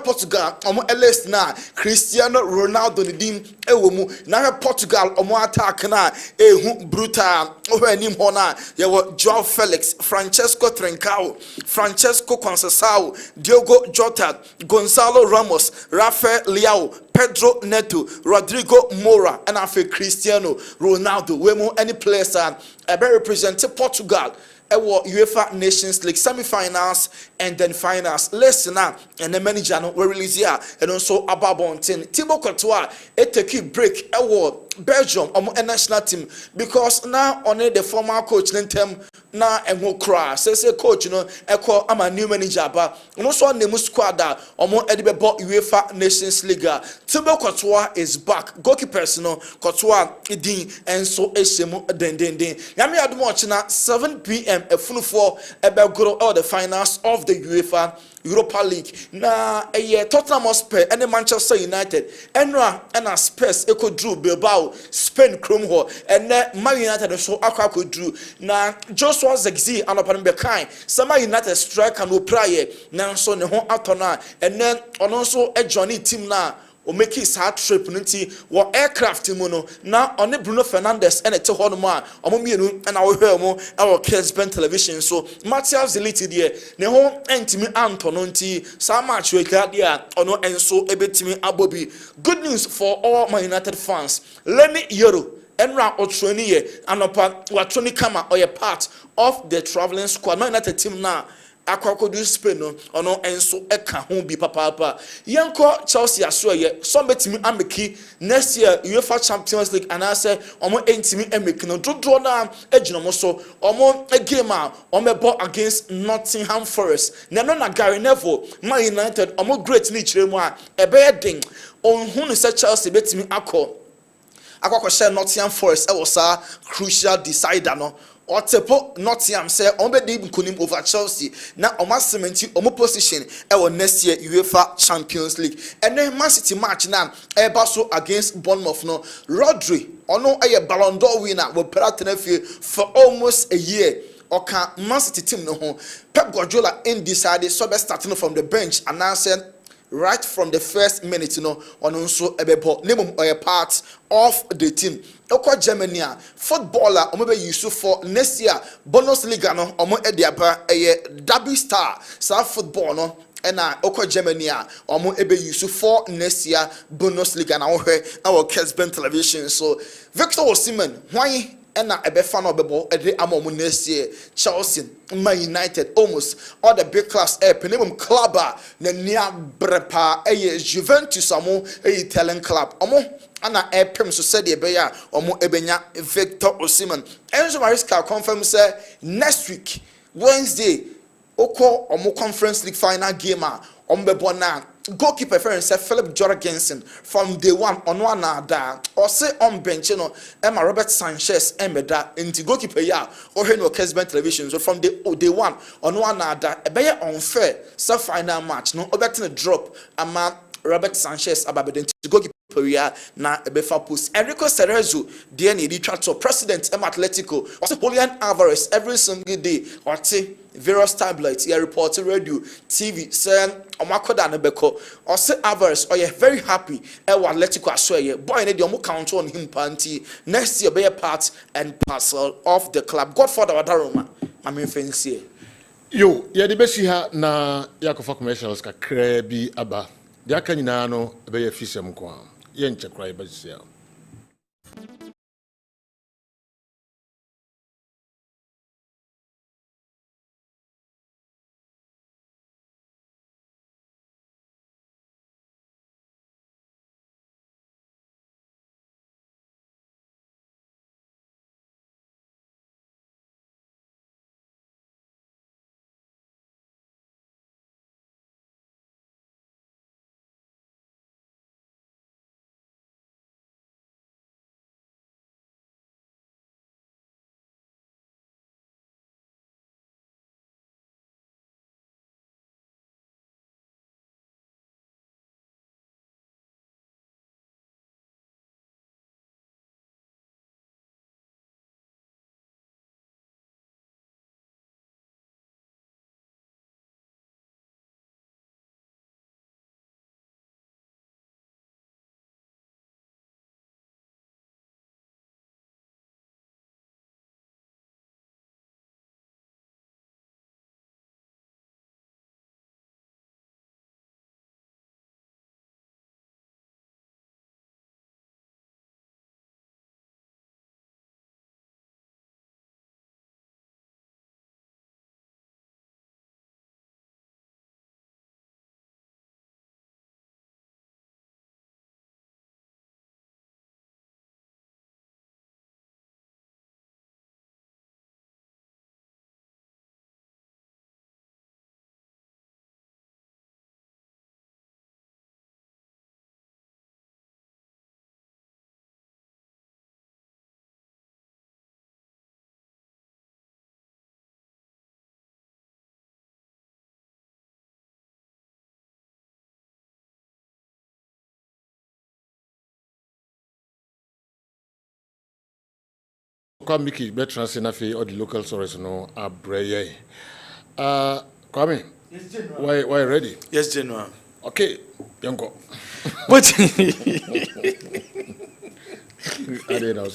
Portugal omo LS na Cristiano Ronaldo ni dim ewo mu na Portugal omo attack na ehu brutal ohwe anim ho na ye Joao Felix, Francesco Trincao, Francesco Conceição, Diogo Jota, Gonzalo Ramos, Rafael Leao, Pedro Neto, Rodrigo Moura, and after Cristiano Ronaldo. We mo any players represent Portugal. UEFA Nations League semi-finals and then finals. Listen now, and the manager no we release here, and also Ababontin. Thibaut Courtois take a break. Belgium national team because now on the former coach Lentem na enwo kra say coach echo am a new manager ba no so name squad edibebo UEFA Nations League. Thibaut Courtois is back. Goalkeepers Courtois edin and so ehemu den yami admo na 7 p.m. efunu ebegoro all the finals of the UEFA Europa League na Tottenham Hotspur and Manchester United and Spurs echo drew Bilbao Spain Chrome ho and Man United so akwa drew na Joshua Zexi and upon bekai Sama United striker no prayer na so ne ho atona and then also a Johnny team na o make his hard trip nti wo aircraft mu no na one Bruno Fernandes and ete ho no ma omo mienu na wo hwe mo our Kessben television so Matthias Delete there ne ho entimi antono nti sa match we ka there ono enso ebetimi abobi. Good news for all Man United fans. Lenny Yoro Enra Otroni ye anopa watoni kama or part of the traveling squad. Man United team now akwakodu Spain no ono enso eka ho bi papa yenko Chelsea aso ye some betimi ameki next year UEFA Champions League and I say omo entimi ameki no dodo na agino mo so omo game a omo against Nottingham Forest na no na Gary Neville Man United omo great ni chiremu a ebe den onhunu se Chelsea betimi akwa share Nottingham Forest e was a crucial decider no Otepo Nottingham say onbedi nkunim over Chelsea na omasementi omo position next year UEFA Champions League and then Man City match na baso against Bournemouth no Rodri ono Ballon d'Or winner will for almost a year. Oka Man City team no ho Pep Guardiola decided so be starting from the bench and answer right from the first minute on also name or a part of the team. Oko Germany footballer omobe use for next year bonus league no omo ediaba derby star sa football no na oko Germany omo ebe use for next year bonus league na wo hwe our Kessben television. So Victor Osimhen why na ebefa no bebo ede amomo next year Chelsea Man United almost all the big class penimum club na nia brepa Juventus amo Italian club omo ana epem so said ebeya omo ebenya Victor Osimhen Enzo Maresca confirm say next week Wednesday oko omo Conference League final game ombebo na goalkeeper friend say Philip Jorgensen from day one on one da or say on bench Emma Robert Sanchez emeda into goalkeeper ya or no Kessben television so from day one on one da ebeye unfair so final match no obetin drop ama Robert Sanchez ababeden goalkeeper na ebefa post Enrico Cerezo dey na the president Atletico also Julian Alvarez every single day or various tabloids here report radio TV say omakoda na beko or say Alvarez or very happy Atletico asoye boy na dey omo count on him panty next year be a part and parcel of the club. Godfather Wadaroma I mean fancy yo ya de beshi ha na yakofa commercials kakra bi aba de aka nyina no be ya fisem kwa ye nchekra ibasia Kwamiki betra senafi or the local source no abreye. Kwame. Yes, General. Why ready? Yes, General. Okay, Yanko. What? I didn't know.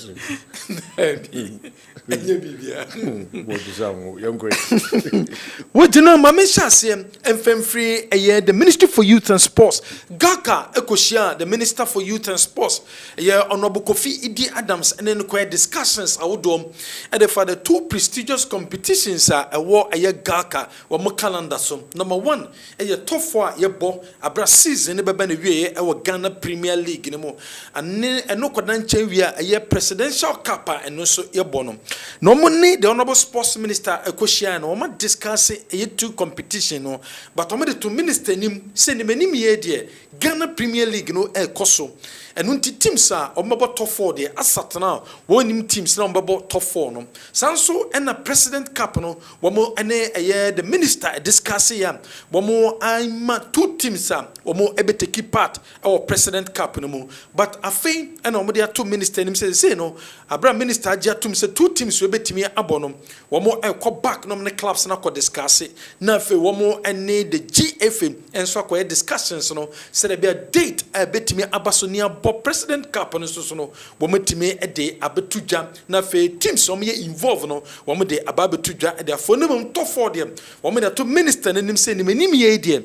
What do you know, Mamma Shassian and Femfree, a year, the Ministry for Youth and Sports, Gaka, Ekoshia, the Minister for Youth and Sports, a year, Honorable Kofi Idi Adams, and then quite discussions, our dome, and for the two prestigious competitions are a war, a year Gaka, or more calendar. So, number one, a year top four, year bo, a brass season, a baby, our Ghana Premier League, no more, and no Kodanche, we are a year presidential kappa, and also year bonum. No money, the Honorable Sports Minister, Ekoshia, no more discussing a two competition, no, but I'm to minister him, send him any idea, Ghana Premier League, no, a coso. And when teams are about top 4 there, as at now, one teams now about top 4 no. Sanso and a president cap no, one more and a the minister discussing one more I'm two teams one more able to keep part our president cap no more. But I think and there are two ministers him say no, Abraham minister Jatum say two teams will be to me abonum. One more I call back no many clubs na ko discuss it. Now for one more and the GFM and so ko discussions no say there be a date I bet me abasonia president cap on so no wometime e de abetuja na fe teams so me involve no wo me de ababetuja e de afo no to for dem wo me to minister nanim say nim ye de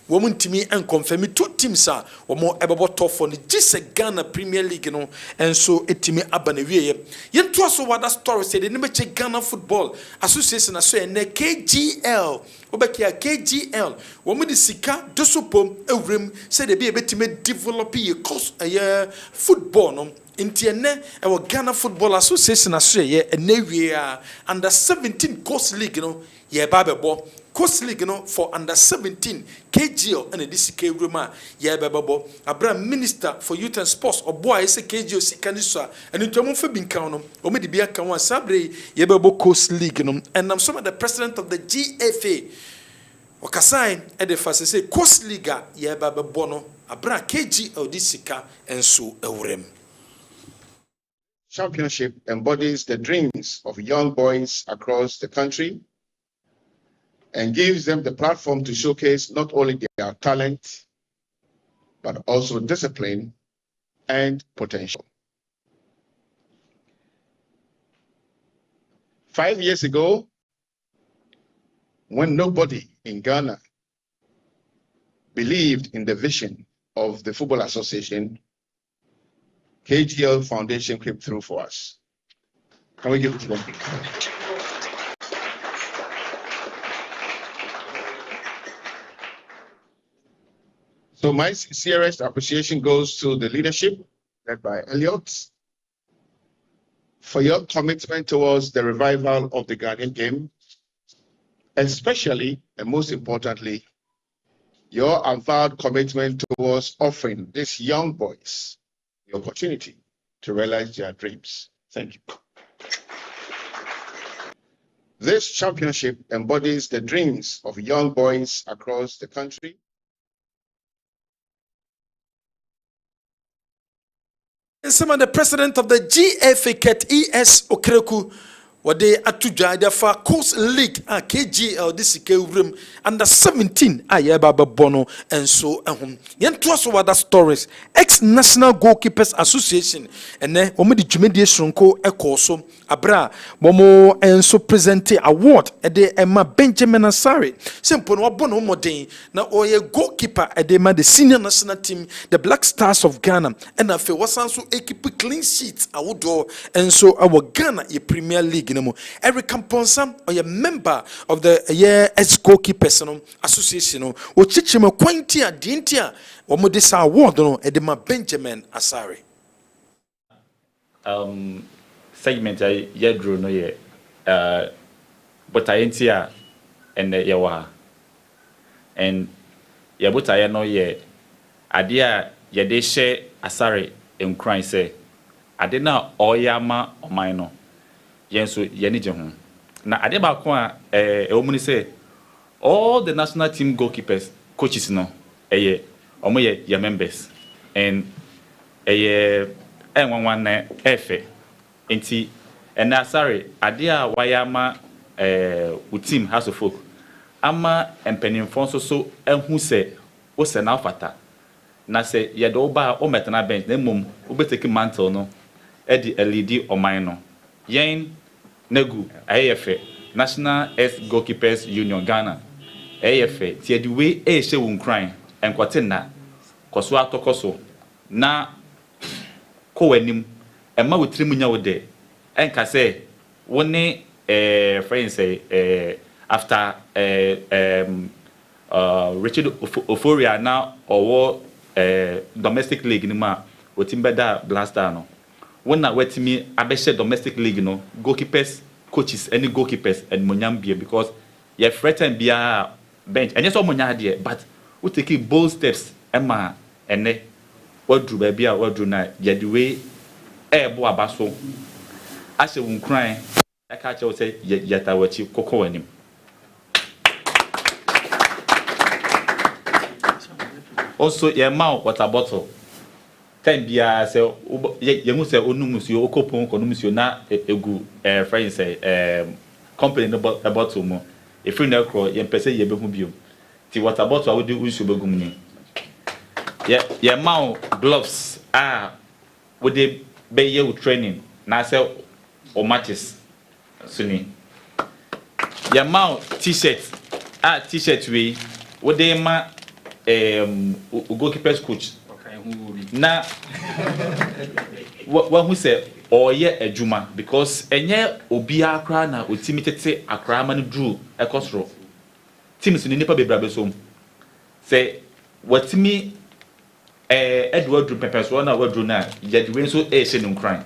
wo ntimi en confirm two teams a wo mo ebebo to for no gise Ghana Premier League no enso etimi aba na wiye ye to so wada story say de ne be Ghana Football Association aso e na KGL obekia KGL wo mo de sika dosopom ewrem say de be betime develop ye course football no intiene e Ghana Football Association aso ye enewie under 17 course league no ye ba bebo course league no for under 17 KGL and this Roma ye bebo Abraham Minister for Youth and Sports or boy say KGL sikanisa and into mo fa bin kan no o me de bia kan wa sabre ye bebo course league no and I'm some of the president of the GFA Okasai e de fa say course league ye bebo no Abraham KGL disika enso ewrem. Championship embodies the dreams of young boys across the country and gives them the platform to showcase not only their talent, but also discipline and potential. 5 years ago, when nobody in Ghana believed in the vision of the Football Association, KGL Foundation came through for us. Can we give it to them? So my sincerest appreciation goes to the leadership led by Elliot for your commitment towards the revival of the Ghanaian game, especially and most importantly, your avowed commitment towards offering these young boys the opportunity to realize their dreams. Thank you. This championship embodies the dreams of young boys across the country. Some of the president of the GFA Ket ES Okreku wade atujwa for course league KGL this room under 17 ayeba bono and so yen to so other stories ex National Goalkeepers Association and then omo di dwumedie sonko ekoso abra momo enso present award e de Emma Benjamin Asare simple no bono modern na oye goalkeeper e de ma the senior national team the Black Stars of Ghana and afi wasanso equipe clean sheets awodo enso our Ghana ye Premier League. Eric Kamponsa, or a member of the ex-goalkeepers association, or Chichima Quintia, Dintia, or Modisa Award, or Edema Benjamin Asare. Segment I drew no ye, but I ain't here and Yawa. And Yabuta no ye, Adia Yadeshe Asare in crying say, I did not oyama or mine. Yenso yenije ho na ade ba ko a omuni say all the national team goalkeepers coaches no omo ye members and enwanwan na efe enti And sorry, idea why ama with team House of Folk. Ama mpanimfo so ehu se wo se na afata. Na se ye do ba o metana bench na mum wo beteki mantle no e di LED oman no. Yen negu ayefe National Ex Goalkeepers Union Ghana. Ayefe ti di we e hye won kran enkote na koso atokoso na ko wanim emma wotrim nya wo de enka se wo ne friends say after Richard Euphoria now or domestic league ni ma otimbeda blaster no when na wetimi abeshe domestic league no goalkeepers coaches any goalkeepers and monyambie because ye threaten bia bench and yes omonya de but we take bold steps ema ene wadru ba bia wadru na ye the way ebo abaso ahye won kran aka che wo say yata wachi kokko wanim. Also, your mouth water bottle. Time bia say ye mu say onumusuo okopon konumusuo na egu friend say company no bottle mo. If you na kro ye pese ye behu biom. Ti water bottle awodi unsuo begum ni. Your mouth gloves we dey be ye training na say o matches suni. Your mouth t-shirt t-shirt we dey ma goalkeepers coach na what who say oye adwuma because enye obi akra na otimi tete akra ma no dru ekosro teams ni nipa bebra besom say watimi Edward Drew Peppers one Edward na yedwe so hye no kran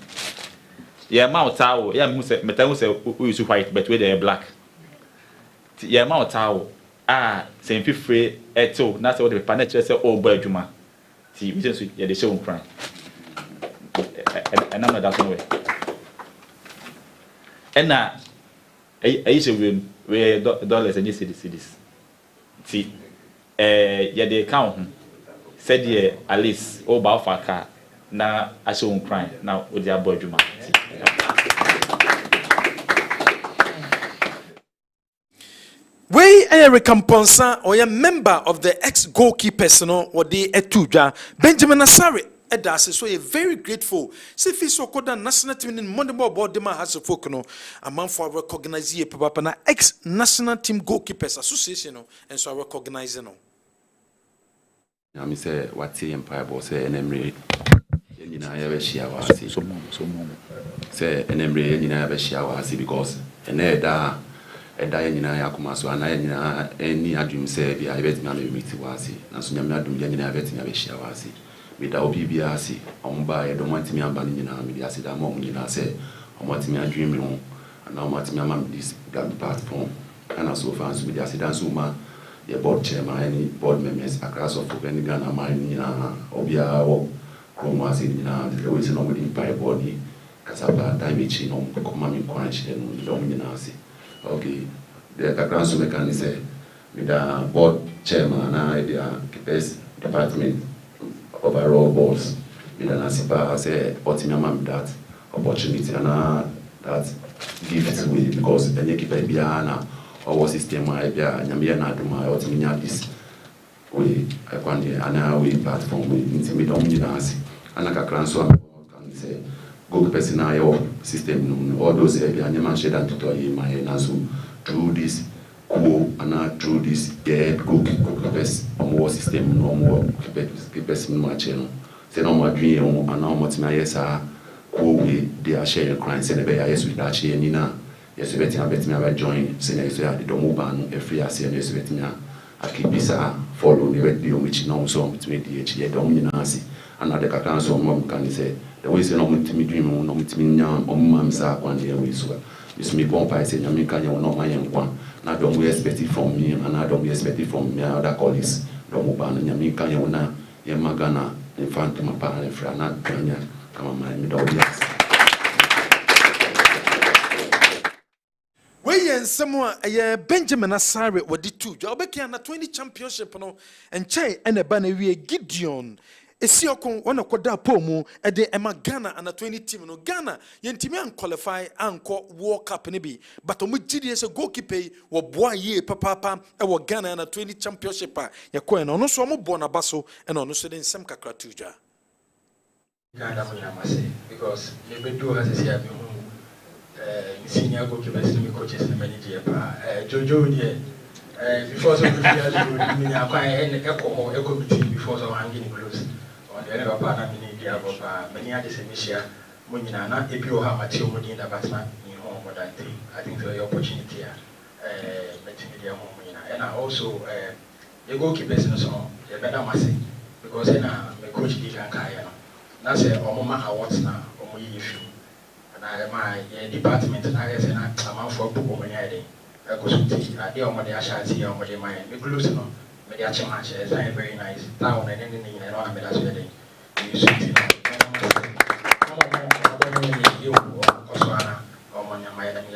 ye ma otawo ya who say meta who say we use white but we dey black ye ma otawo say free eto na say what the panel say oh boy adwuma ti we just ye dey show kran and I'm not that way and na I say we dollars and you see this ti ye dey count said ye at least oh ba fa car na I show kran na o dey boy adwuma. Wey Eric Kamponsa or a member of the ex-goalkeepers no or the Etuja Benjamin Asare Edas so a very grateful. Say so koda national team in Monday board dem has a folk no a man for recognize ye papa na ex-national team goalkeepers association no and so recognize no. I mean say what say empire boss say enemre nyina ya be shia wa say so say enemre nyina ya be shia wa say because eneda eda nyina ya kuma so ana nyina eni adwum say bia ebetimi na emiti wa say na so nyame adum nyina ya betimi be shia wa say me da obi bia say omba e do mantimi amba nyina me dia say da mo nyina say omantimi adwum mi ho ana omantimi ama this platform ana so fans me dia say dan so ma the board chairman any board members across of any Ghana mine nyina obia wo kromo ase nyina the way say no with empire body kasaba damage no kuma mi kwan hye no do nyina ase. Okay, the Kakransu mechanism say with the board chairman and the keepers department overall boss with an asipa say optimum that opportunity and that give it away because any keeper biana or system I be nyamia na duma optimum this we I can and we platform we intimate on us and Kakransu can say go person na system all those area nyama share that to my na so through this go and through this get go best on system no more keep person match no say no more dream and now what my yes go we they are sharing clients and be yes with that share ni na yes bet me join say na so the domo ban every year say yes bet me akibisa follow the bet bio which now so between the HE dom ni na see another can so mom can say the way say no mutimi dream no mutimi nya omam sa kwan dey we so this me bon pa say nyame kan you no man yankwa na don't we expect it from me and I don't we expect it from me other colleagues don't ban nyame kan you na ye magana in front my parent fra na kanya kama me don't yes. And someone Benjamin Asare wadi two. Jobeki na 20 championship no and Chai and a banner we Gideon Esiokon wana koda pomu ede ema Ghana under 20 team no Ghana yentimi an qualify anko World Cup ne bi but omu gidi ese goalkeeper wo boa ye papa e wo Ghana under 20 championship a yakɔ no no so omu bo na baso e no so de nsem kakra tuja Ghana mo nyamase because me bedu has ese abi hu senior goalkeepers me coaches and manager pa Jojo die before so we feel me akwa en eko meeting before so hanging close on the other part na me dia papa many ade se me share mo nyina na ebi o ha mate o mo din da batna ni ho mo dan three I think the opportunity meeting dia ho mo nyina and also the goalkeepers no so e better mase because na me coach di kan kai no na say o mo ma awards na o mo yi fi na my department na get na amanfo bu o mo nya ide Kosuti, I deal with the Ashati or with my Miclusion, Mediacha match, is very nice. Town and anything I don't have as wedding. You see, you Koswana, or my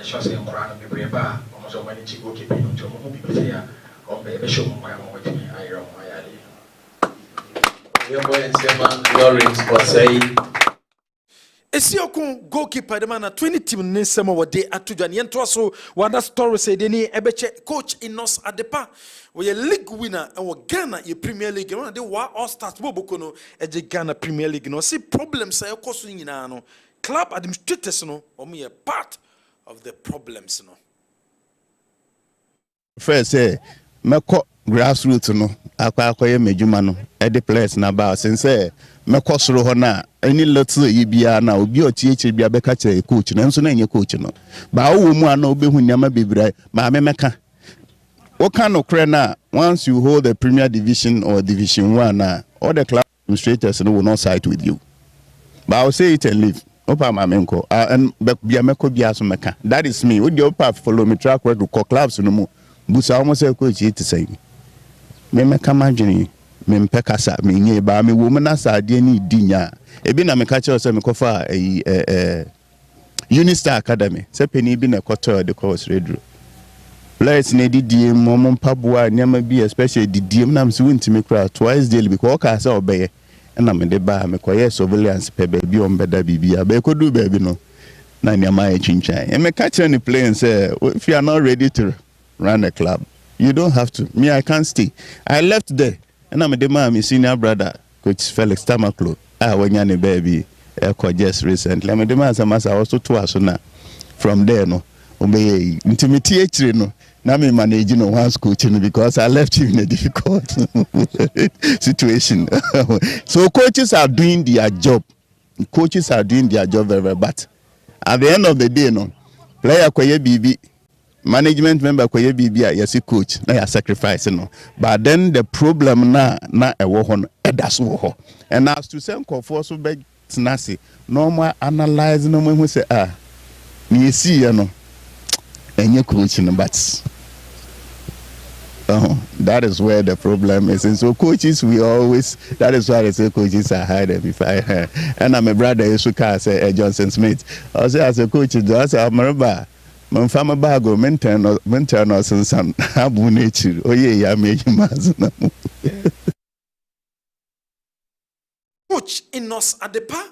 Shossi and Koran, be brave, almost so many Chico keeping to be here, or baby show my own with me. I don't know. Your boy and Seven Lawrence for saying. Esiokun goalkeeper de mana 20 team ne sema wode atudwane yento so wada story say de ni ebeche coach Inos Adepa we league winner and Ghana ye Premier League no de wa all stars boboko no eje Ghana Premier League no see problems say koso nyina no club administrators no omo ye part of the problems no first say meko grassroots no akwaye medjuma no e de players na ba since meko soro ho na any little yi bia na obi otieche bia beka che coach na nso na enye coach no ba wo mu ana obehu nyama bebira ma me meka what kind of na once you hold the Premier Division or Division 1 all the club administrators will not side with you but I'll say it and leave opa ma menko and bia meko bia so meka that is me we dey opa follow me track record ko clubs no mu busa almost say coach it say me meka majini me mpekasa me nye ba me wo na saade ni dinya ebi na me ka che se me kofa Unistar Academy se peni bi na koto de course redro players na didie momon paboa nyama bi especially didie na me se wontimi kra twice daily because ka say obeye na me de ba me koye surveillance pe ba bi on beda bibia be kodu ba bi no na nyama e chinchan e me ka che ni players say if you are not ready to run a club you don't have to me I can't stay I left there and I'm my senior brother coach Felix Tamaklo when you baby just recently I'm a also to us from there no intimidate no now me managing one coaching because I left him in a difficult situation so coaches are doing their job very well but at the end of the day no player kwaye bibi management member kwaye bibia yes coach na ya sacrifice no but then the problem na ewo ho no edaso ho and as to say for so be tenase normal analyze no mo say me see ya no enye coach no but that is where the problem is and so coaches we always that is why I say coaches are hard if I and I'm a brother Yusuka say Johnson Smith I say as a coach I say remember my family bago mental some abu nature oye ya meji mazuna coach Inos Adepa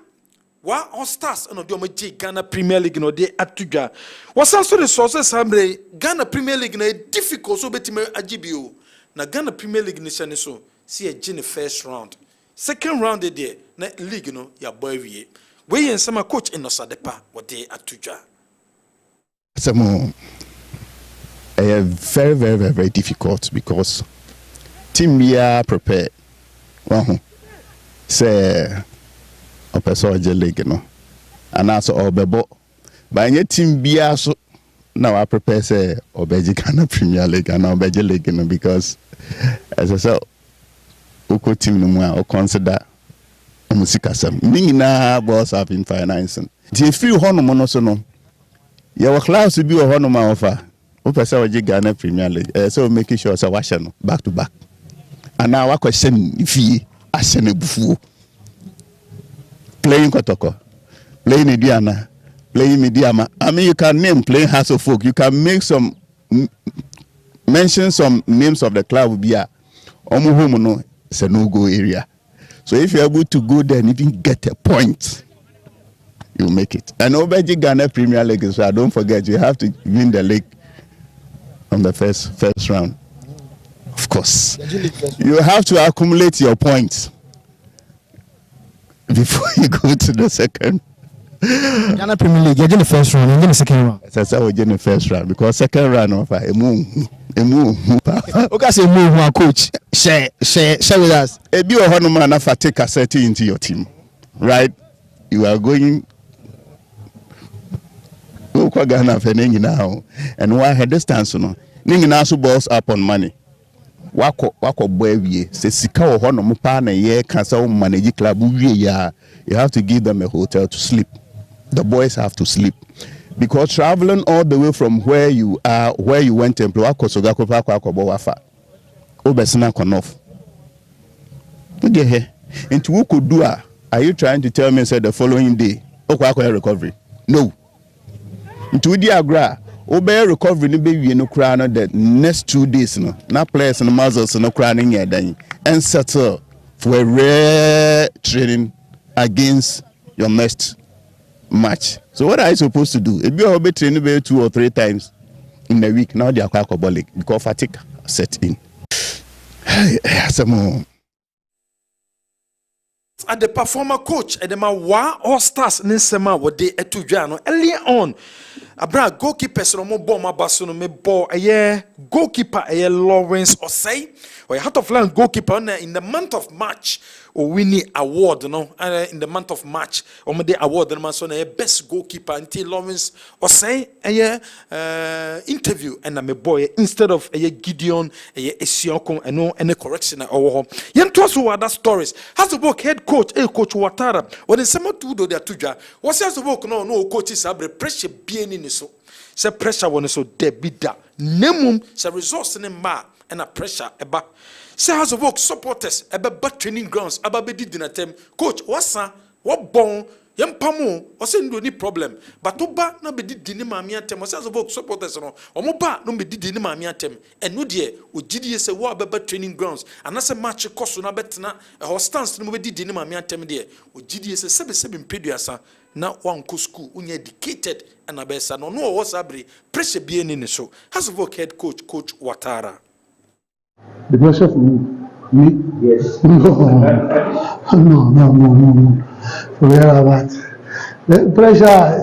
wa all stars no de omoji Ghana Premier League no de atudwa wasan so resources hamre Ghana Premier League na difficult so betime agibio na Ghana Premier League ni sene so see a gene first round second round de na league no ya boy wie we yen sama coach Inos Adepa wo de atudwa some very difficult because team we are prepared say a person league no and also obebo but any team be so now I prepare say obeji Ghana Premier League and obeji league no because as I said oko team no more consider musika sam ni na boss have in financing the feel hono no so no your class will be a honor offer. Professor Ghana Premier League. So making sure so wash no back to back. And now I question if he asene bufu. Playing Kotoko, playing Indiana, playing Mediama. I mean you can name playing House of Folk. You can make some mention some names of the club be a Omuhomo no it's a no-go area. So if you're able to go there and even get a point, you make it. And over the Ghana Premier League as well, don't forget, you have to win the league on the first round. Of course. You have to accumulate your points before you go to the second. Ghana Premier League, you're in the first round, you're in the second round. That's how we're in the first round, because second round of a move. Okay, say move, coach. Share with us. If you are man enough to take a setting into your team, right? You are going. Ghana for now, and why had distance no? Ningi so balls up on money. Wako boy say sika o hono mo pa na ye kansa o manage club ya. You have to give them a hotel to sleep. The boys have to sleep. Because traveling all the way from where you are, where you went to employ, Obesina Konof. Into who could do are you trying to tell me say the following day, recovery? No. Into Diagra, obey recovery ni baby no crown the next 2 days no. Na players and muscles no crowning here and settle for a rare training against your next match. So what are you supposed to do? If you are training 2 or 3 times in a week, now they are quite league because fatigue set in. And the performer coach at the All Stars Ninsema were they at Tujano earlier on. Abra goalkeepers no mo ball ma baso no me ball a goalkeeper a Lawrence Osei or Heart of Land goalkeeper in the month of March or winning award no in the month of March or me the award no man so na best goalkeeper until Lawrence Osei interview and me boy instead of a Gideon a Esiokon and no any correction or yen to us other stories has the work head coach coach Watara when some to do their tuja was has the work no coaches have pressure being in so say pressure one so debida nemum say resource in ma and a pressure eba say has of work supporters eba training grounds aba be did na tem coach wasa what bon yampamo o say no ni problem but oba na be did ni ma me atem say has of work supporters no omo ba no be did ni ma me atem eno de o gidie say wo aba training grounds and say match course na betena ho stance no be did ni ma me atem de o gidie say sebe mpeduasa na one school unya educated and abesa no was abri pressure being in so has work head coach Watara. The pressure for me? Yes. No. Forget about the pressure.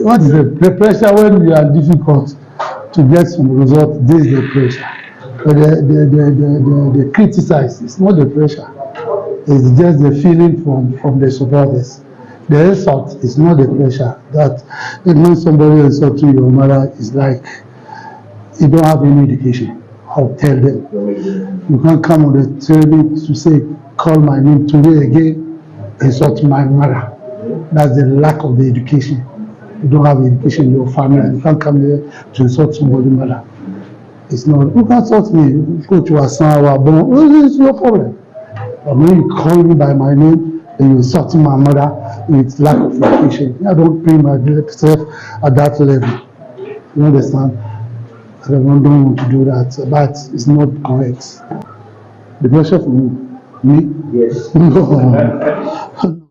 What is the pressure when you are difficult to get some result? This is the pressure. But the criticize, it's not the pressure. It's just the feeling from the supporters. The insult is not the pressure. That when somebody insult to your mother is like you don't have any education. I'll tell them. You can't come on the training to say, call my name today again, insult my mother. That's the lack of the education. You don't have education in your family. You can't come here to insult somebody's mother. It's not, you can't insult me. Go to a son or a born. It's your problem. But when you call me by my name, and you insult my mother with lack of education, I don't bring myself at that level. You understand? I don't want to do that, but it's not correct. The pressure for me? Yes. No.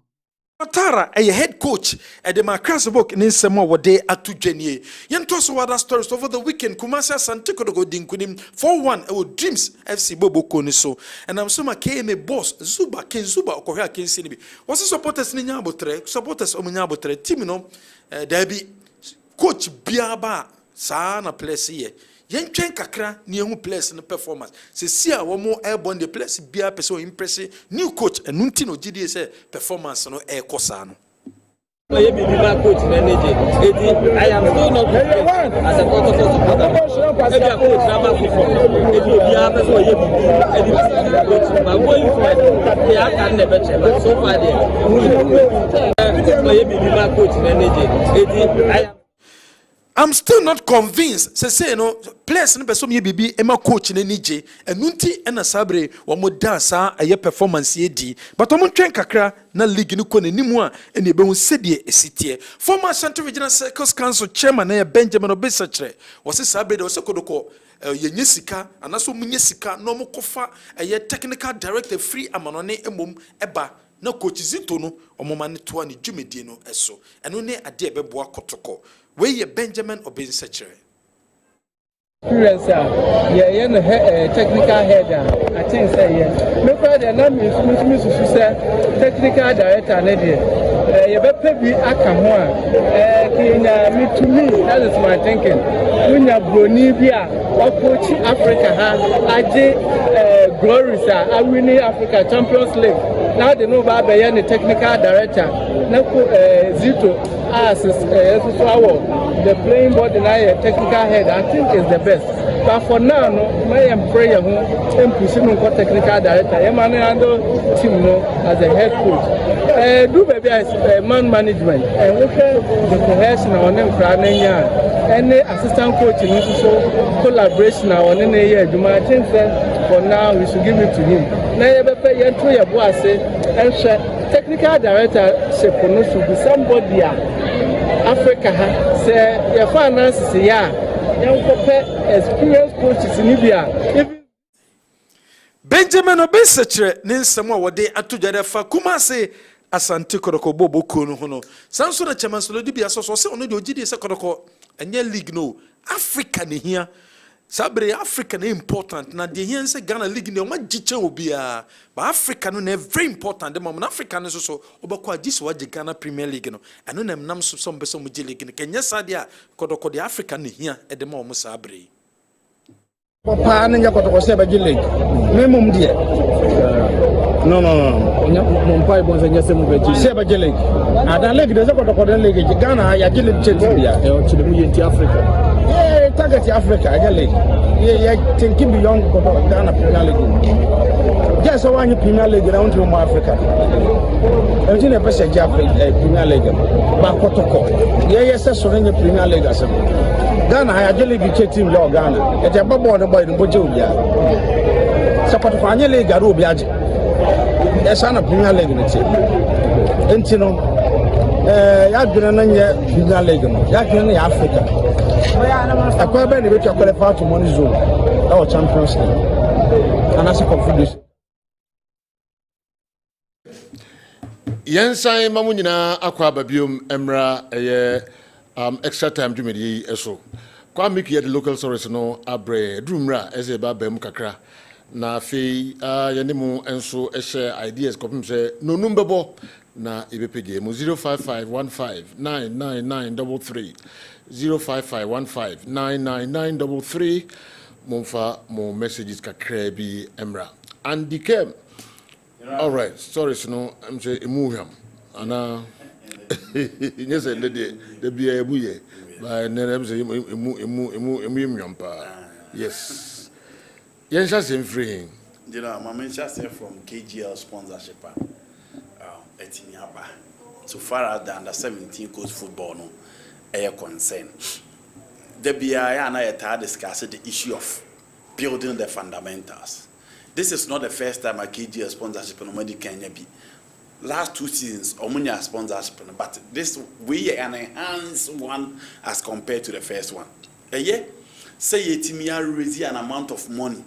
Watara, a head coach at the Macrasabok in Semo were day at Tujenie. Yen toss other stories over the weekend. Kumasa Santico go dinkunim 4-1 Dreams FC Bobo Koniso. And I'm so came a boss Zuba Ken Zuba Okoha Ken Sinibi. Was the supporters in Yabotre, supporters of Yabotre, Timino, Debbie, Coach Biaba, Sana place here. Yen train kakra ni ehu place in the performance. Se sia wo mo airborne the place bia person impressive new coach and nunti no gidi say performance no e kosa no. I am still not as a protocol supporter. Maybe a coach number 4. It will be a but going forward, they are can never check. But so far, they are coach in energy. I'm still not convinced. Say no players no person ye bibi ema coach na nije enunti ena sabre wo mo dansa aye performance ye di but omo twen kakra na league ni ko nanimu a ene ebe hu sedie esitie. Former Ashanti Regional Circus Council chairman na Benjamin Obisachre was sabre de osekodoko ye nyesika anaso munye sika no mo kofa aye technical director free amanone emom eba na coach Zito no omoma ne to ani dwumedie no eso eno ne ade ebeboa kotoko where ye Benjamin Obisachre experience technical head I think say yeah me for the name is say technical director na there you be bi aka ho a to me that is my thinking when you broni bi a coach Africa ha aje glories are winning Africa Champions League now they know about the technical director na Zito as the playing board and technical head I think is the best but for now no my prayer who pushing on technical director handle team no as a head coach do maybe as man management and look at the cohesion on them any assistant coach in so collaboration on any year do I think that for now we should give it to him now you pay your 2 year boy say and technical director should be somebody Africa say your finances young experienced coaches in Libya. Benjamin Obisachre ninsemo wode atujare fa Kumasi Asante Kodoko bobo kunu hono sanso na chairman solo di aso so se ono de ogidi se Kodoko enye league no Africa ne hia sabre Africa na important na de hia se Ghana league ne o ma giche obia but Africa no na very important dem na Africa no so obako agisi waje Ghana Premier League no eno na nam so some beso mu league ne kenya sade a Kodoko de Africa ne hia edema o mu sabre papa na nya Kodoko se ba league memum die no mon pai bon senya se mu beji se ba league ada league de se Kodoko de league Ghana ya league chetia e o chile mu yenti Africa target Africa again yeah thinking beyond Ghana Premier League just one Premier League around to Africa until the person Premier League but Kotoko yes so the Premier League as Ghana I actually be team your Ghana e jaba board boy no boje obia so Kotoko anya league aro obia je yes na Premier League ne team entino ya dwena na nye Premier League no ya dwena ya Africa akwa be ne be qualify to money zone our Champions League and as a confederation yensan mamu nyina akwa babiom emra extra time dwumedi eso kwa make the local source no abre drumra eze ba bam kakra na fe yanemu enso ehye ideas kopim se no numbebo na ibepege mu 0551599933 0551599933 Monfa mo messages kakra bi emra and became all right sorry no I'm say emuham ana yes the bia ebuye ba nem say emu yes yensha sem free you know my mention from KGL sponsorship etimi aba so far as the under 17 coach football no a concern the BIA and I had discussed the issue of building the fundamentals. This is not the first time a KGL sponsorship in Omadi Kenya be. Last 2 seasons, Omunya sponsorship, but this we an enhanced one as compared to the first one. Say Yetimia raise an amount of money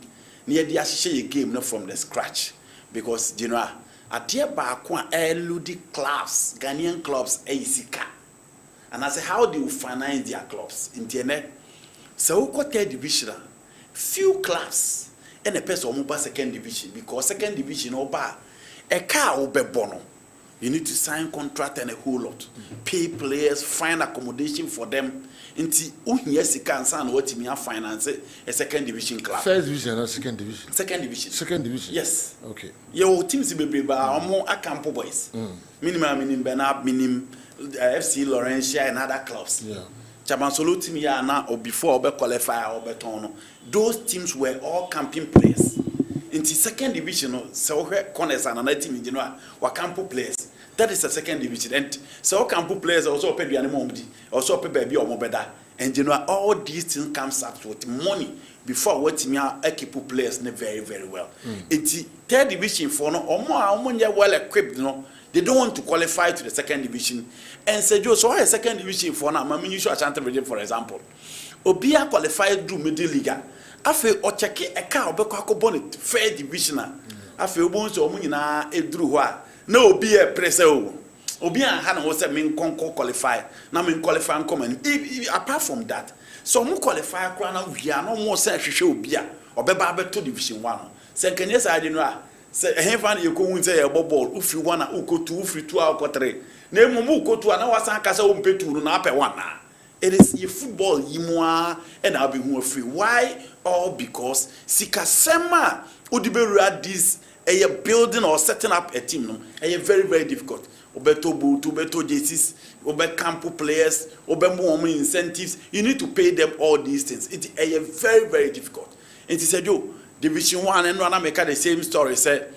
near the Ashisha game not from the scratch because you know at the back eludi clubs, Ghanaian clubs, ACK. And I say, how do you finance their clubs? Internet. So we got 3rd division. Few clubs and a person who buy 2nd division because 2nd division over a car will be bono. You need to sign contract and a whole lot. Pay players, find accommodation for them. Until yes, you can sign what you finance a 2nd division club. 1st division or 2nd division? 2nd division. 2nd division. Yes. Okay. Your teams will be more a campo boys. Minimum Benab, minimum. FC Laurentia and other clubs. Yeah. Chabansolo team ya na or before or qualify or betono. Those teams were all camping players. In the 2nd division, so corners and another team in Genoa were campo players. That is the 2nd division. And so campo players also pay the animal, also pay baby or mobeda. And you know, all these things comes up with money before what me keep players very, very well. It's third division for no or more well equipped, they don't want to qualify to the second division. And say, Joe, so why a second division for now? I mean, you should Ashanti, for example. Obia qualified through middle league. Afe ocheke eka obekwa akobon third division. Afe obon so omu nyina eduru ho a na obi e pressure o. Obi an ha na wo say men konko qualify na men qualify come apart from that. So omu qualify kra na wia na omu say hwehwe obi a obeba abeto division 1. Say nkanye side no a say ehfa na yekohu say ye ball ufiri 1 na ukotu ufiri 2 a ukotre. Na emu ukotu a na wasan ka say o mpetu na apɛ 1 na. It is a football yimwa and I'll be more free. Why? All because Sikasema Udibera this a building or setting up a team no very, very difficult. Obeto Butu, Obeto Jesus, Obe Campo players, Obe more incentives. You need to pay them all these things. It's a very, very difficult. And he said, yo, Division 1 and Rana make the same story. Said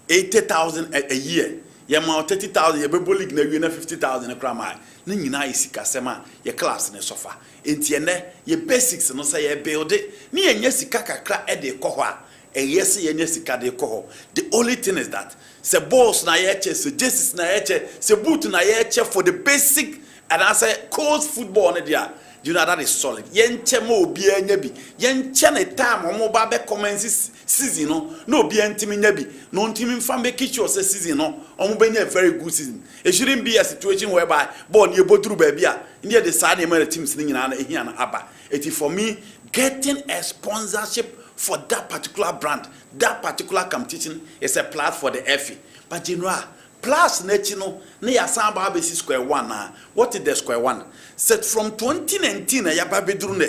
80,000 a year. You amount 30,000, you be league na 50,000 a crama. Ni nyina isika sema ye class ne sofa. Enti ene ye basics no say ye build it. Ni enye sika kakra e de kɔ hɔ a. Yes ye enye sika de kɔ hɔ. The only thing is that se balls na ye che, se jerseys na ye che, se boot na ye che for the basic and I say cold football ne dia. You know that is solid. Yenche mo obi anya bi. Yenche ne time omo ba be commence season no obi antimi nya bi. No ntimi mfa make sure say season no omo be nya a very good season. It shouldn't be a situation whereby ball you go through baby a. Near the side the teams ni nyina na ehia na aba. It is for me getting a sponsorship for that particular brand, that particular competition is a plus for the FA. But you know plus netino na ya samba base square 1 na. What is the square 1? Set from 2019 ya babedru ne.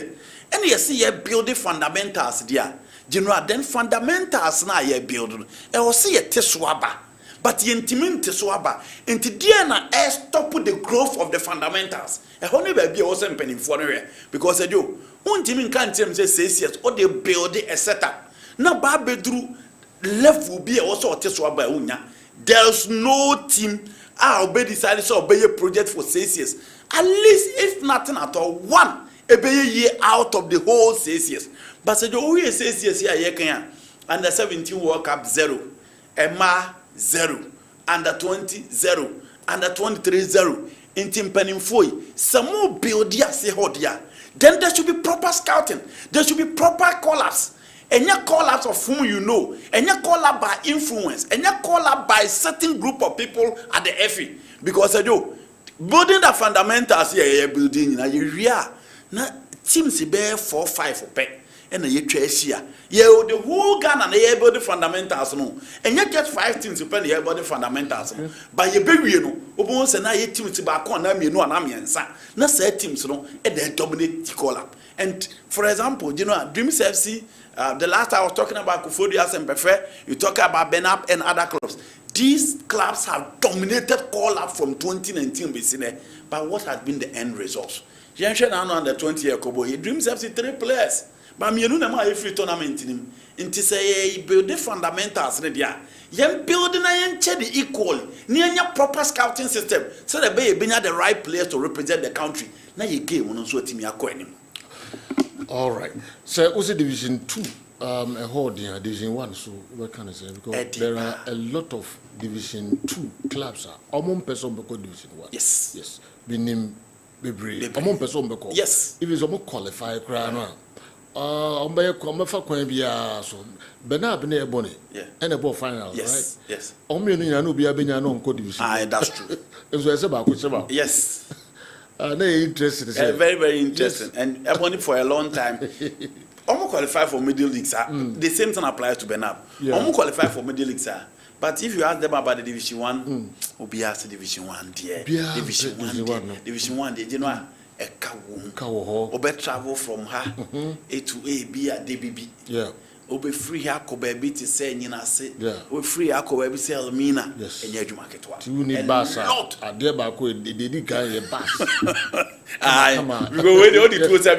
And you see you build the fundamentals there. General then fundamentals na you build. E o see ye teswaba. But ye intimate teswaba. Inti dia na stop the growth of the fundamentals. E ho ne ba bia wo se mpanimfo no because e do untimi kan tem say years or they build a setup. Na babedru level bia wo so teswaba unya. There's no team be decided to obey a project for 6 years. At least, if nothing at all, one a year out of the whole 6 years. But so the only 6 years here, under 17 World Cup 0, Emma 0, under 20 0, under 23 0, in Team Penninfoy, some more build here, say hold here. Then there should be proper scouting. There should be proper call-ups. And you call out of whom you know, and you call out by influence, and you call out by certain group of people at the FE. Because I do building the fundamentals here, building in a area. Now teams be 4 5 for pay, and you trace here. You the whole Ghana they build the fundamentals no, and you get 5 teams to pay about the fundamentals. But you be you know, obon say na ye teams to back on na me no na me nsa. Na say teams no, and they dominate the call up. And for example, you know, Dreams FC. The last I was talking about Kufodias and Befe, you talk about Benap and other clubs. These clubs have dominated call up from 2019, but what has been the end result? Jensen under 20 year Kobo, he dreams of 3 players. But me no na every tournament in him. Inti say build the fundamentals in there. Yen building yen che the equal. Near proper scouting system. So that be the right players to represent the country. Now you game on so team yakọ. All right. So, what's Division 2? A whole Division 1. So, what can I say? Because there are a lot of Division 2 clubs. Among person because Division 1. Yes. Yes. Be named Bebre. Among person because. Yes. If it's almost qualified, crana. Come for Quambia. So, Bena Bene Bonnie. Yeah. And a ball final. Yes. Right? Yes. Omni no be a Benyano Division. Ah, that's true. Yes. Interesting. Very, very interesting. Yes. And Ebony for a long time. Almost qualify for middle leagues. The same thing applies to Benab. Yeah. Almost qualify for middle leagues. But if you ask them about the Division 1, we'll be asked Division 1, dear. Division 1, Division 1, you know, a cow. Obe travel from her A to A, B at DBB. Yeah. Obe free her baby to say say. Yeah. We free her baby say Elmina. Yes. And you market one. You need bus. I dare back with the dedicated a bus. Come on. We go where the two say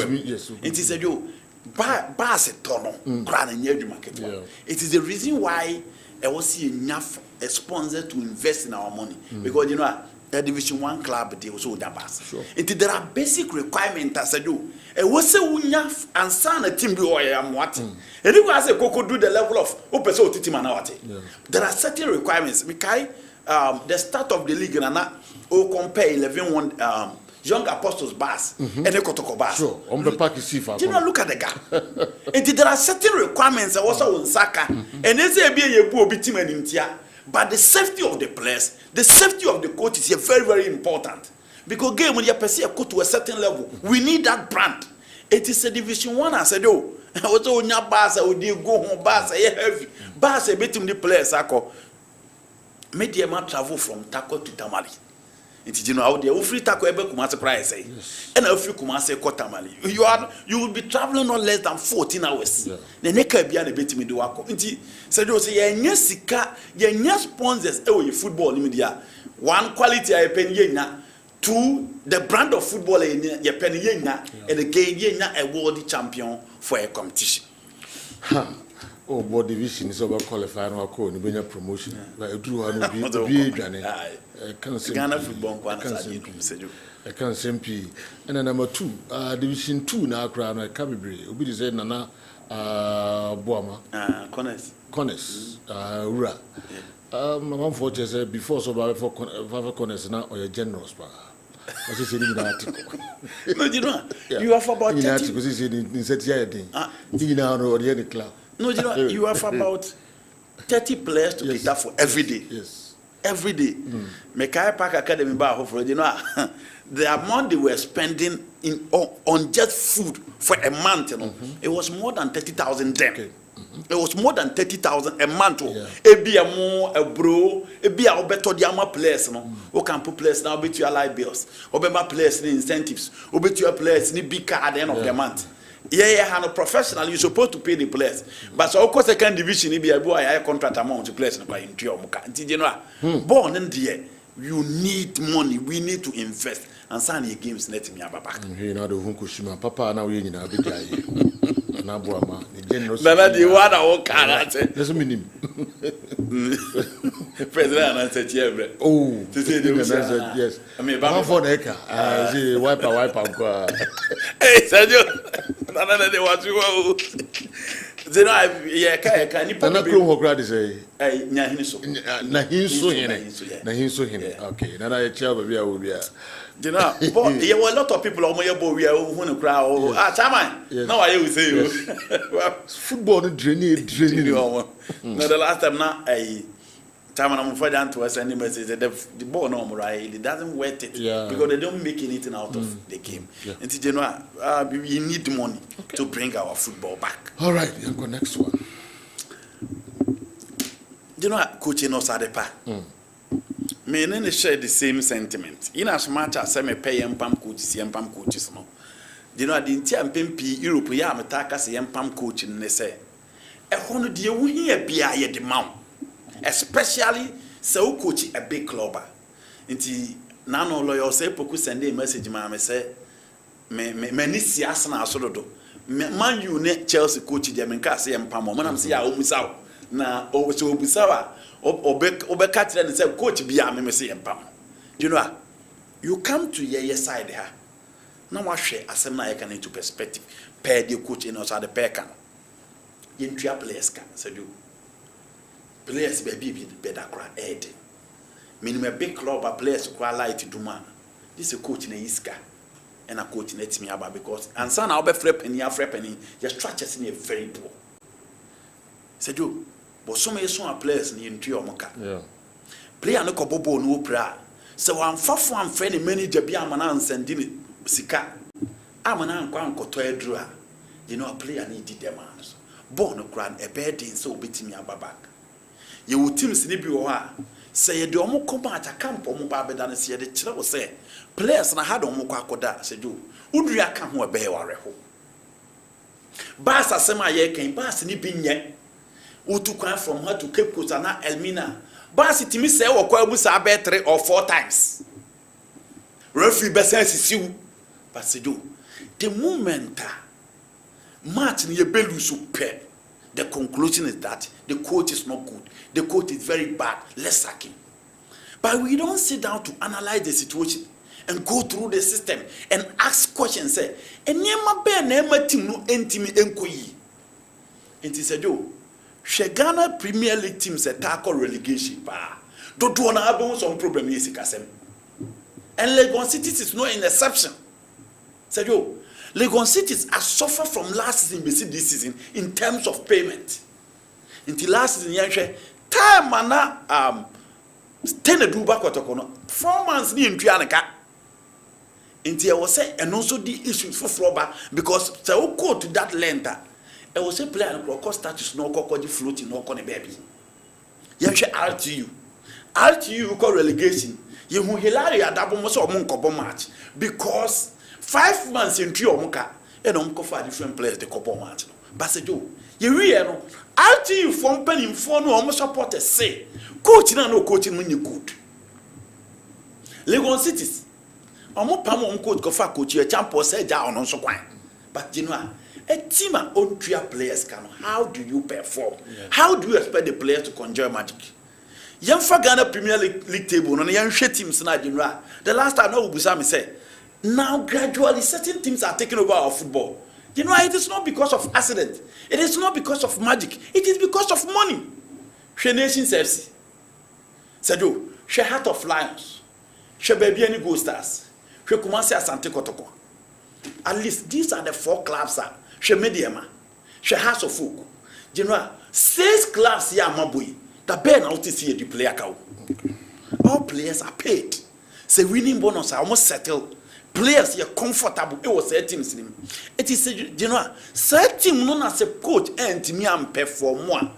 we yes. It is a you bus a tono. Grand and you market one. It is the reason why I was see enough a sponsor to invest in our money. Because you know a Division 1 club they also da bus. There are basic requirements as I do. And what's a wunya and son a team be or am what? And you as a coco do the level of opeso titimanawati. There are certain requirements. Mikai, the start of the league and compare 11 young apostles bus and a kotoko bus. Sure, on the pack is safe. Do not look at the gap. And there are certain requirements also on Saka. And there's a be a poor team in India. But the safety of the players, the safety of the coach is very, very important. Because game when you perceive a coach to a certain level, we need that brand. It is a Division 1 as I do. Also, on your bus, I would go home bus, heavy. Bus, a bit in the players, media man travel from Tako to Tamale. It's you know how they free Tako ever come as a price, and if you come as a Tamale, you will be traveling not less than 14 hours. The neck be a bit me do wako. So you say, yes, yes, sponsors, football media. One quality I penny na. Two, the brand of football in your penny yena, and again yena a world champion for a competition. Oh, board division is over qualifying or call in promotion. Like Drew and be Ghana football. I can't simply. And then number 2, Division 2 now crown a Cabibri. Obi said Nana Boama. Connors. Ura. My unfortunately said before so about for Connors now or your general spa. What is in the article? No, you know, you have about 30 articles in such a thing. You know, or the club. No, you know, you have about 30 players to cater for every day. Yes. Every day. Mekai Park Academy bar for you know the amount they were spending on just food for a month, you know, it was more than 30,000 then. Okay. It was more than 30,000 a month. Ebi a bro, ebi a better diama players, no. O can put players now bet your light bills. Obema players ni incentives. Obet your players ni big car at the end of the month. Yeah, and a professional, you're supposed to pay the players. But so of course second division if you buy a contract amount to players in your muka. You know, born in the you need money, we need to invest and sign your games let me back. You know the Hunkushima Papa now we in a big guy. Nabuama, the general. Nana the one I walk out. Let's mean President answered here. Oh, to say the yes. I mean, for Eka. I see wipe out. Hey, Sergio. Nana they want you. They know, yeah, can you put a crew of grad say, Nahinso. Okay, then I tell baby I will be. You know, but there were a lot of people on my board who to crowd. Chairman. No, I will say you. Football draining. No, the last time now, Chairman, I'm afraid to us any message that the ball no more, it doesn't worth it because they don't make anything out of the game. And you know, we need money to bring our football back. All right, you go next one. You know, coaching us at the park. Me and share the same sentiment. In as much as I may pay pam coaches, no. You know, I didn't tell Pimpi Europe, I'm a takas pam coach and they say, a hundred dear we here be I the mount, especially so coach a big clubber. Inti nano lawyer say, Poku send a message, mamma say, many sias and sort of man, you net Chelsea coach, the Americas and Pam, when I'm saying, I almost out now, over so bizarre. Obekatire and say coach be am me say empam. You know, you come to your side here. Now what share asem na can into perspective. Pair the coach in us at the pair can. Yentria players can say do. Players be better cry head. Minimum big club players cry light do man. This a coach in Iska and a coach in me about because and son I'll be penny your structures in a very poor. Say do. But some players in Tiomoka. Yeah. Player no kobobo no pra. So I'm far friendly manager be amana sending sika. Amana nkwa nkoto edru. You know a player need demands. Born no grand a bed in so beating me ababak. You will teams ni bi wo ha. Say you do omo come at a camp omo ba beda na say the chira say players na had omo kwa akoda say do. Udru aka ho ebe ware ho. Bass asema ye kan bass ni bi nye. Utukwan from her to Cape Coast and Elmina. But it me say or kwa busa be 3 or 4 times. Referee be sense you. But say do. The moment match ni belu super. The conclusion is that the coach is not good. The coach is very bad. Let's sack him. But we don't sit down to analyze the situation and go through the system and ask questions. Say, and never be never team no entimi enkoyi. It is a do. Ghana Premier League teams tackle relegation. Don't want to have some problem here, Sikasem. And Legon Cities is not an exception. Say yo, Legon Cities are suffered from last season, this season in terms of payment. Until last season, time mana 10 do back 4 months ni ntuaneka. Until I was say and also the issues for Froba because say we go to that length. I was say player no cost status no the floating no kon baby. Yehwe RTU call relegation. You who hilary adabo mo so omo match because 5 months into omuka and omuko for different players the couple match. But say jo, you real no RTU from pen in phone no omo supporters say coach na no coaching when you good. Legon Cities omo pam omo coach go for coach your champion say ja on so kwan. But you know a team and own players can. How do you perform? Yeah. How do you expect the players to conjure magic? Young for Ghana Premier League table, and young teams na general. The last time I Ubusami said, now gradually certain teams are taking over our football. You know, it is not because of accident. It is not because of magic. It is because of money. She Nations FC. Sedo, she Heart of Lions. She Baby any Gold Stars. She Kumasi Asante Kotoko. At least these are the 4 clubs. She Mediama. She House of Folk. General, 6 clubs here Mabui. The Ben out is here the player cow. All players are paid. Say winning bonus are almost settled. Players are comfortable. It was 13 teams. It is general. Certain no as a coach and me am perform more.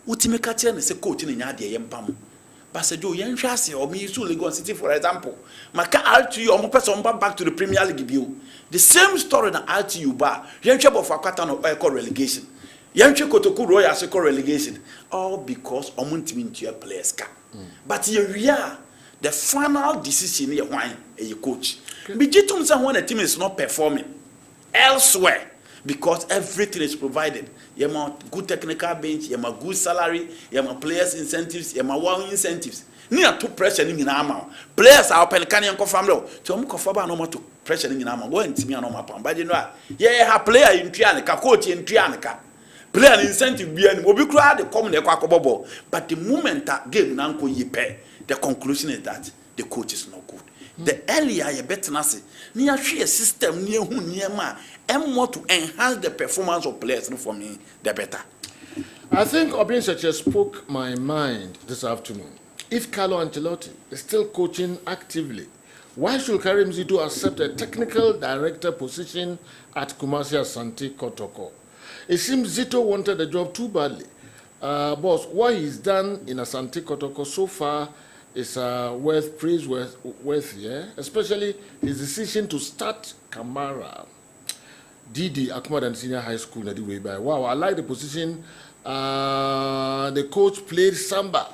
Utimeka chen is a coach in Yadia Yempam. But say do young chassis or me so Legon City for example. Maka RTU or person back to the Premier League view. The same story that RTU bar. Young chap of Akatan or call relegation. Yanche Kotoku Royal Secor relegation. All because omuntiminti your players ka. But here the final decision here why a coach. Bijitum say when a team is not performing elsewhere because everything is provided. You have good technical bench, you have good salary, you have players incentives, you have wow incentives. Near to pressure in amount. Players are open can confirm though. To mukofaba no more to pressure in amount. Go and me no more. But you know, yeah, have player in Trianica, coach in Trianica. Play an incentive be and will be crowd the common equacobo. But the moment that game nanko ye pay, the conclusion is that the coach is not good. The earlier you better not say near share system near who near ma and more to enhance the performance of players for me, the better. I think Obin Seche spoke my mind this afternoon. If Carlo Ancelotti is still coaching actively, why should Karim Zidu accept a technical director position at Kumasi Asante Kotoko? It seems Zito wanted the job too badly. Boss, what he's done in Asante Kotoko so far is worth praise, yeah? Especially his decision to start Kamara. Didi Akmadan Senior High School na the way by. Wow, I like the position. The coach played Samba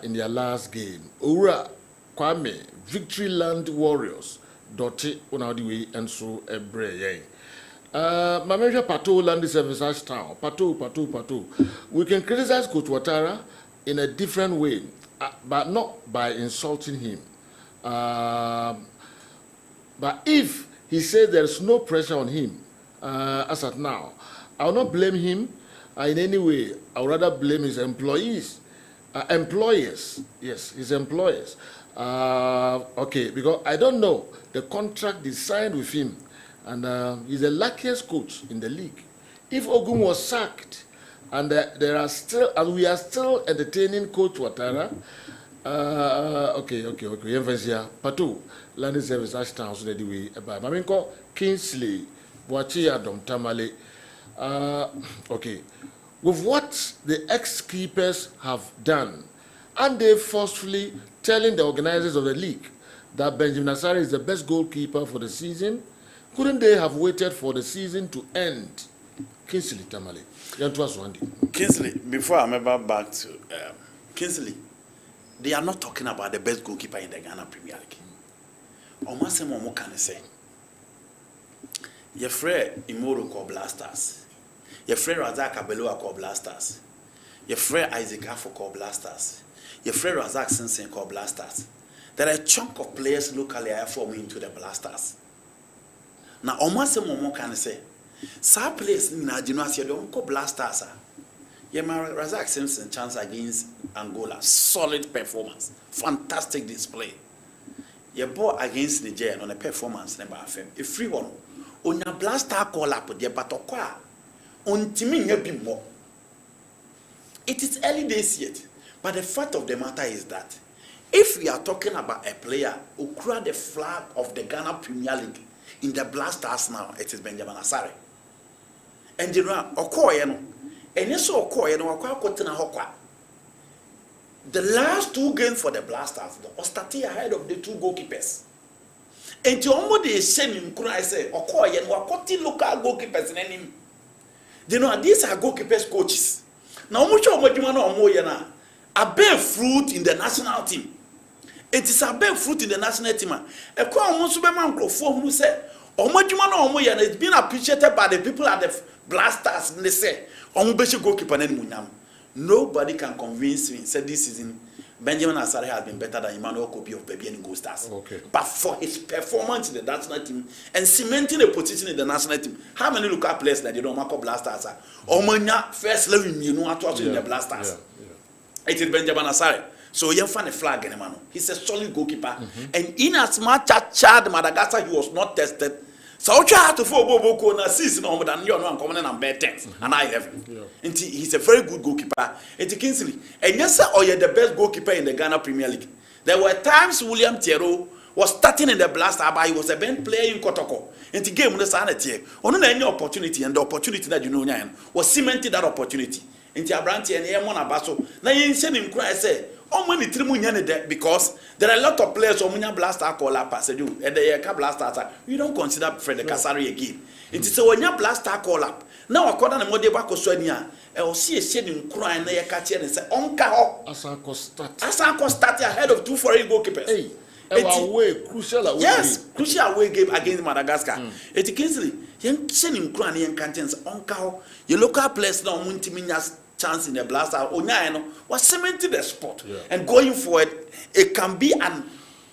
in their last game. Ura, Kwame, Victory Land Warriors, Dotti, on the way, and so Ebre. Mamaja Pato Land Service Town. Pato. We can criticize Coach Ouattara in a different way, but not by insulting him. But if he says there's no pressure on him, as at now, I will not blame him in any way. I would rather blame his employees. Employers, yes, his employers. Okay, because I don't know the contract they signed with him. And he's the luckiest coach in the league. If Ogun was sacked, and there are still, and we are still entertaining Coach Ouattara, okay. Patu, Landing Service Ashtown, so that we about Maminko, Kingsley, Boachi Adam Tamale. Okay, with what the ex-keepers have done, and they forcefully telling the organizers of the league that Benjamin Asare is the best goalkeeper for the season. Couldn't they have waited for the season to end? Kingsley Tamale. Kingsley, before I move back to Kingsley, they are not talking about the best goalkeeper in the Ghana Premier League. Omase Momo can say. Your friend Imoro called Blasters. Your friend Razak Abelua called Blasters. Your friend Isaac Afo called Blasters. Your friend Razak Simpson called Blasters. There are a chunk of players locally are forming into the Blasters. Now, almost a moment can say, some players in Adinoas, don't call Blasters. Razak Simpson chance against Angola, solid performance, fantastic display. Your ball against Nigeria on a performance never FM. A free one. On your blaster call up with your batokwa. On Timmy more. It is early days yet, but the fact of the matter is that if we are talking about a player who carried the flag of the Ghana Premier League in the Blasters now, it is Benjamin Asare. And you know, Okoye, and you saw Okoye, the last 2 games for the Blasters was starting ahead of the 2 goalkeepers. And you almost send him, I say, Okoye, and Wakoti local goalkeepers in him. You know, these are goalkeepers coaches. Now, much of what you want to know, a bear fruit in the national team. It is a bear fruit in the national team. A common superman who said, it's been appreciated by the people at the Blasters, and they say, goalkeeper. Nobody can convince me. Said this season, Benjamin Asare has been better than Emmanuel Kobe of Baby and Gold Stars. Okay. But for his performance in the national team and cementing a position in the national team, how many local players that they don't mark up Blasters are? Omanya first level, you know, in the Blasters. It is Benjamin Asare. So you find a flag in man. He's a solid goalkeeper. And in as much as Chad Madagascar, he was not tested. So I try to follow Boko na season on than you know coming and bad 10 and I 11. And he's a very good goalkeeper. And Kingsley, and yes, sir, or you're the best goalkeeper in the Ghana Premier League. There were times William Thiero was starting in the Blaster, but he was a bench player in Kotoko. And the game was sanity. On any opportunity, and the opportunity that you know was cemented that opportunity. And Tiabranti and Yamon Abaso. Now you send him cry, say, oh, many trimunian because there are a lot of players on Blaster call up as you and the Blaster. We don't consider Fred Kasari again. It is when your Blaster call up. Now, according to Modebako Sonia, I will see a shading crying near Katia and say, Onka, Asanko start ahead of 2 foreign goalkeepers. Hey, crucial away. Yes, crucial away game against Madagascar. It is Kingsley, young sending crying and contents Onka, your local players now Muntiminas. Chance in the Blaster Onyano was cementing the spot and going forward it can be an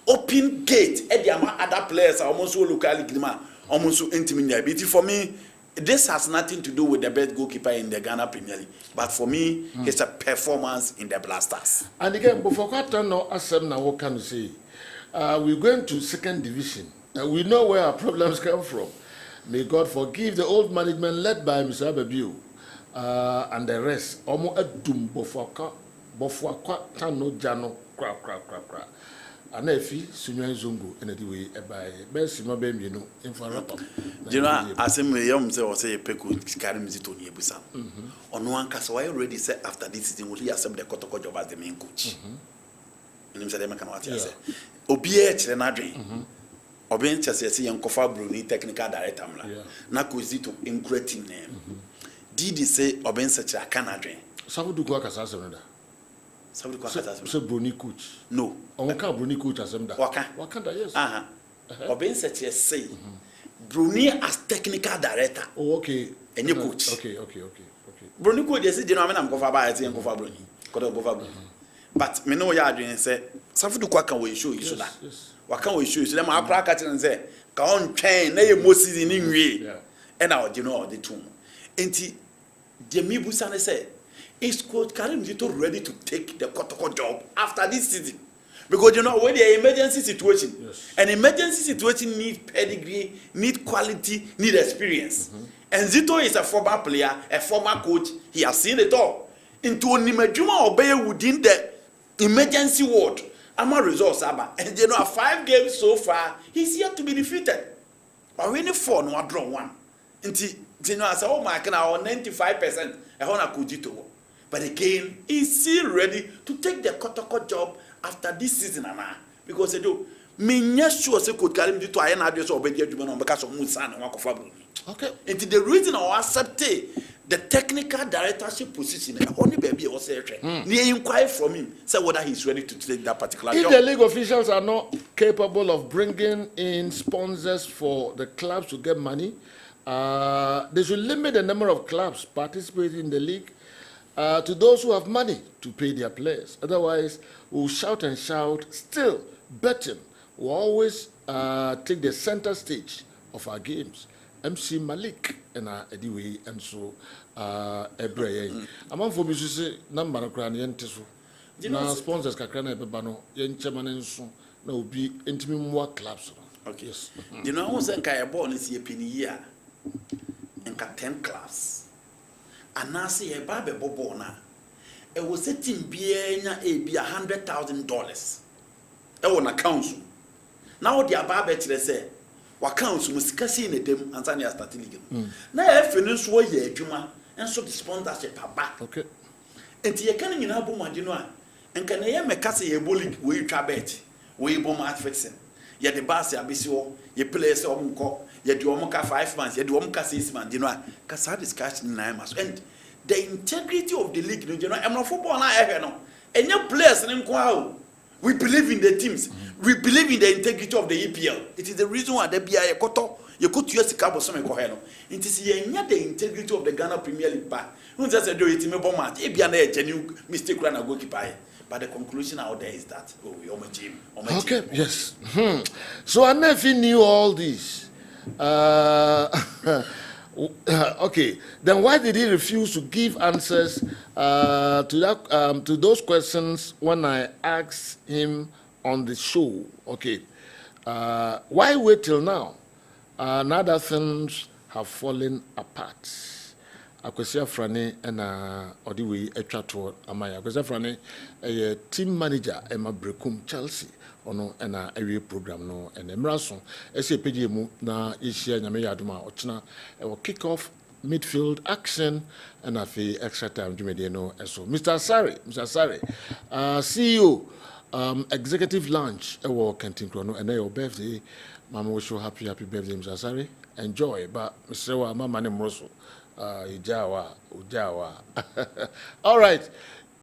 open gate at the other players are almost locally almost intimate. For me, this has nothing to do with the best goalkeeper in the Ghana Premier League, but for me it's a performance in the Blasters. And again, before Qatar no asem na what can you say, we're going to 2nd division and we know where our problems come from. May God forgive the old management led by Mr. Abebiu. And the rest, almost a doom bofaka tano jano cra. And if he Sunyan Zungu in a way by best no baby, you know, in for up. You know, as a young say, Peku carry me to Yebusa. On one case, I already said after this season, will he accept the Kotoko job as the main coach? And him said, I can't say, Obiet and Adrian. Obien Chassis and Kofa Bruni, technical director, Nakuzito, incredible name. Did he say Oben such a Canadian? Some do go as a Some do go as a Bruni coach. No, Onka Bruni coach as them. Waka, yes. Oben such a say Bruni as technical director. Oh, okay. And you coach. Okay. Bruni coach, they say, you know, I'm going to buy a thing for Bruni. But me know ya doing say, some do quack away show you that. What can we show you? Them I crack at and say, go on train, na you most in way. And now you know the tomb. Enti Jemi Busane said, is Coach Karim Zito ready to take the Kotoko job after this season? Because you know when the emergency situation, an emergency situation need pedigree, need quality, need experience. And Zito is a former player, a former coach. He has seen it all. Into Nimejuma obey within the emergency ward. Ama results aba. And you know 5 games so far, he's yet to be defeated. Or winning 4, no draw 1. Until you know, I say, oh my God, 95%. I want to Kujito. But again, he's still ready to take the Kotoko job after this season, because they do. Me sure say could carry me to I and address obey judgment because of Musan and Wakofabru. Okay. And the reason I accept the technical directorship position, only baby or say, near inquire from him, say whether he's ready to take that particular job. If the league officials are not capable of bringing in sponsors for the clubs to get money, they should limit the number of clubs participating in the league. to those who have money to pay their players. Otherwise, we'll shout and shout. Still, betting will always take the center stage of our games. MC Malik and Ediwe and so Ebrey. Among for me, say number of grand yentesu. Now sponsors kakrana ebano yen chairman and so na obi intimate more clubs. Okay. Yes. You know, I was saying I born is a penny year in 10 clubs. And now see a baby bobona. It was a team being $100,000. I want a council. Now the ababe say, what council must cassi in them and Tanya starting again. Now I finished what ye Juma and so the sponsorship back. Okay. And you can't in Abu Madinoa and can I make cassi a bully we trabet, we bomb at fixing. Yet the bass abisio, ye play so unco, yet you almost 5 months, yet you almost 6 months, you know, because I discussed in 9 months. And the integrity of the league, you know, I'm not football, I know. And your players and wow. We believe in the teams. We believe in the integrity of the EPL. It is the reason why the BI Koto, you could use the cabo some koheno. It is the integrity of the Ghana Premier League back. Who just said, do it in a bomb, if you are a genuine mistake, run a goalkeeper. But the conclusion out there is that, oh, we my team. Okay, yes. So I never knew all this. Okay, then why did he refuse to give answers to those questions when I asked him on the show? Okay, why wait till now? Now that things have fallen apart. Akwesi Afrani and Odiwe Echato Amaya. Akwesi Afrani, a team manager, Emma Brekum Chelsea. Ono ena awie program no ena mraso ese page mu na yeshia nyame yadoma ochina e kick off midfield action and afi extra time jumede no eso Mr. Sari CEO executive lunch e wo Kentin Krono and your birthday mama wish you happy birthday Mr. Sari enjoy but Mr. wa mama ne mroso ujawa all right